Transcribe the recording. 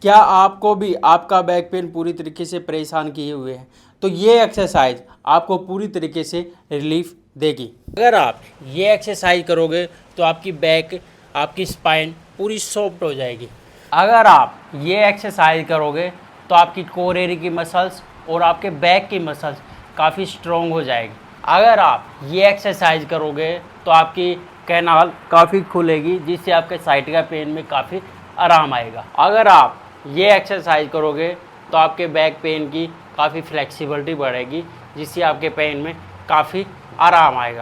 क्या आपको भी आपका बैक पेन पूरी तरीके से परेशान किए हुए है तो ये एक्सरसाइज आपको पूरी तरीके से रिलीफ देगी। अगर आप ये एक्सरसाइज करोगे तो आपकी बैक, आपकी स्पाइन पूरी सॉफ्ट हो जाएगी। अगर आप ये एक्सरसाइज करोगे तो आपकी कोर एरिया की मसल्स और आपके बैक की मसल्स काफ़ी स्ट्रॉन्ग हो जाएगी। अगर आप ये एक्सरसाइज करोगे तो आपकी कैनाल काफ़ी खुलेगी, जिससे आपके साइड का पेन में काफ़ी आराम आएगा। अगर आप ये एक्सरसाइज करोगे तो आपके बैक पेन की काफ़ी फ्लेक्सिबिलिटी बढ़ेगी, जिससे आपके पेन में काफ़ी आराम आएगा।